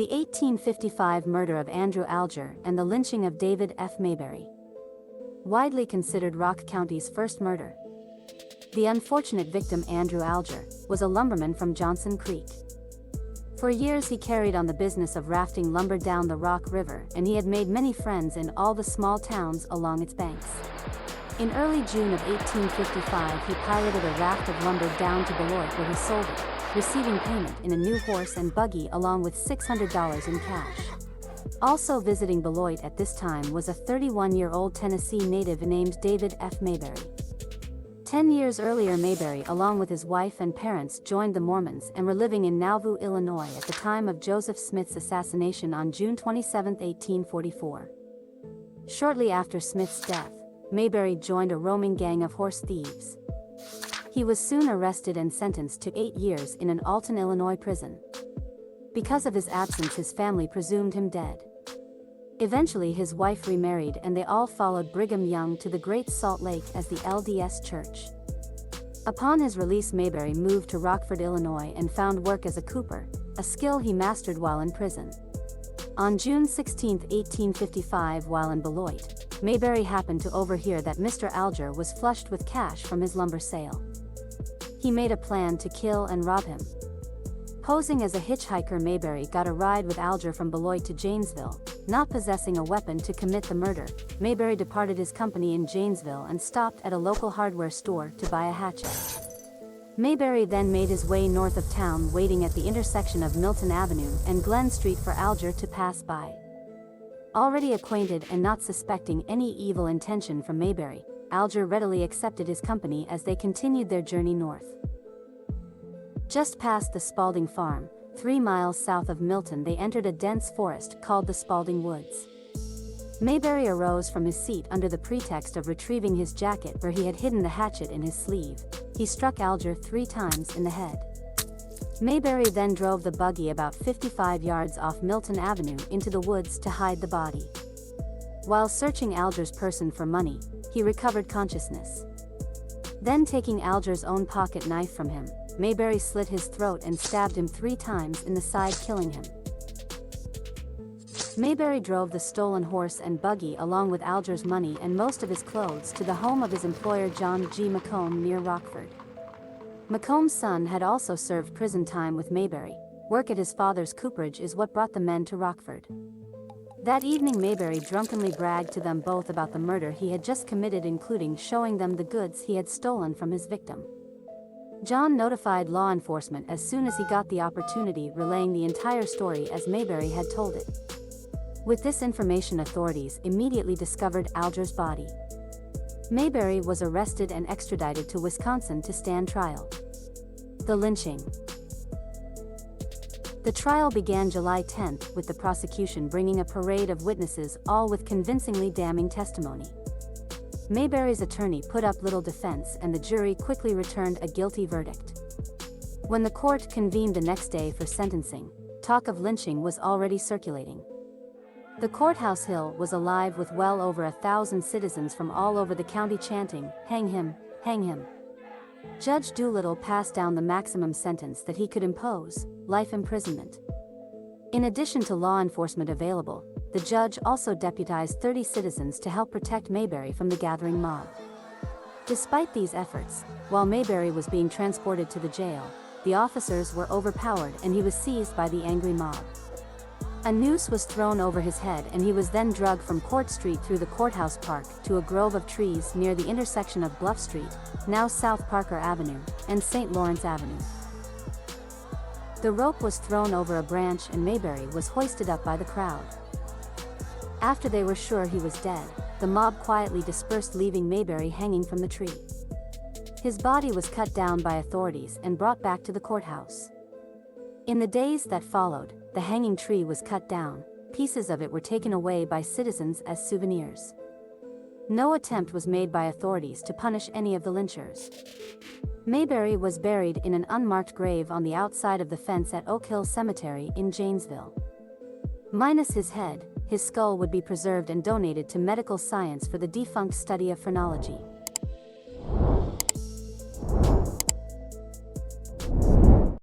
The 1855 murder of Andrew Alger and the lynching of David F. Mayberry. Widely considered Rock County's first murder. The unfortunate victim, Andrew Alger, was a lumberman from Johnson Creek. For years he carried on the business of rafting lumber down the Rock River, and he had made many friends in all the small towns along its banks. In early June of 1855 he piloted a raft of lumber down to Beloit where he sold it, receiving payment in a new horse and buggy along with $600 in cash. Also visiting Beloit at this time was a 31-year-old Tennessee native named David F. Mayberry. 10 years earlier, Mayberry, along with his wife and parents, joined the Mormons and were living in Nauvoo, Illinois at the time of Joseph Smith's assassination on June 27, 1844. Shortly after Smith's death, Mayberry joined a roaming gang of horse thieves. He was soon arrested and sentenced to 8 years in an Alton, Illinois prison. Because of his absence, his family presumed him dead. Eventually his wife remarried and they all followed Brigham Young to the Great Salt Lake as the LDS Church. Upon his release, Mayberry moved to Rockford, Illinois and found work as a cooper, a skill he mastered while in prison. On June 16, 1855, while in Beloit, Mayberry happened to overhear that Mr. Alger was flushed with cash from his lumber sale. He made a plan to kill and rob him. Posing as a hitchhiker, Mayberry got a ride with Alger from Beloit to Janesville. Not possessing a weapon to commit the murder, Mayberry departed his company in Janesville and stopped at a local hardware store to buy a hatchet. Mayberry then made his way north of town, waiting at the intersection of Milton Avenue and Glen Street for Alger to pass by. Already acquainted and not suspecting any evil intention from Mayberry, Alger readily accepted his company as they continued their journey north. Just past the Spalding farm, 3 miles south of Milton, they entered a dense forest called the Spalding Woods. Mayberry arose from his seat under the pretext of retrieving his jacket where he had hidden the hatchet in his sleeve. He struck Alger 3 times in the head. Mayberry then drove the buggy about 55 yards off Milton Avenue into the woods to hide the body. While searching Alger's person for money, he recovered consciousness. Then, taking Alger's own pocket knife from him, Mayberry slit his throat and stabbed him 3 times in the side, killing him. Mayberry drove the stolen horse and buggy along with Alger's money and most of his clothes to the home of his employer John G. McComb near Rockford. McComb's son had also served prison time with Mayberry. Work at his father's cooperage is what brought the men to Rockford. That evening, Mayberry drunkenly bragged to them both about the murder he had just committed, including showing them the goods he had stolen from his victim. John notified law enforcement as soon as he got the opportunity, relaying the entire story as Mayberry had told it. With this information, authorities immediately discovered Alger's body. Mayberry was arrested and extradited to Wisconsin to stand trial. The lynching. The trial began July 10th, with the prosecution bringing a parade of witnesses, all with convincingly damning testimony. Mayberry's attorney put up little defense and the jury quickly returned a guilty verdict. When the court convened the next day for sentencing, talk of lynching was already circulating. The courthouse hill was alive with well over 1,000 citizens from all over the county chanting, "Hang him, hang him." Judge Doolittle passed down the maximum sentence that he could impose, life imprisonment. In addition to law enforcement available, the judge also deputized 30 citizens to help protect Mayberry from the gathering mob. Despite these efforts, while Mayberry was being transported to the jail, the officers were overpowered and he was seized by the angry mob. A noose was thrown over his head and he was then dragged from Court Street through the courthouse park to a grove of trees near the intersection of Bluff Street, now South Parker Avenue, and St. Lawrence Avenue. The rope was thrown over a branch and Mayberry was hoisted up by the crowd. After they were sure he was dead, the mob quietly dispersed, leaving Mayberry hanging from the tree. His body was cut down by authorities and brought back to the courthouse. In the days that followed, the hanging tree was cut down, pieces of it were taken away by citizens as souvenirs. No attempt was made by authorities to punish any of the lynchers. Mayberry was buried in an unmarked grave on the outside of the fence at Oak Hill Cemetery in Janesville. Minus his head, his skull would be preserved and donated to medical science for the defunct study of phrenology.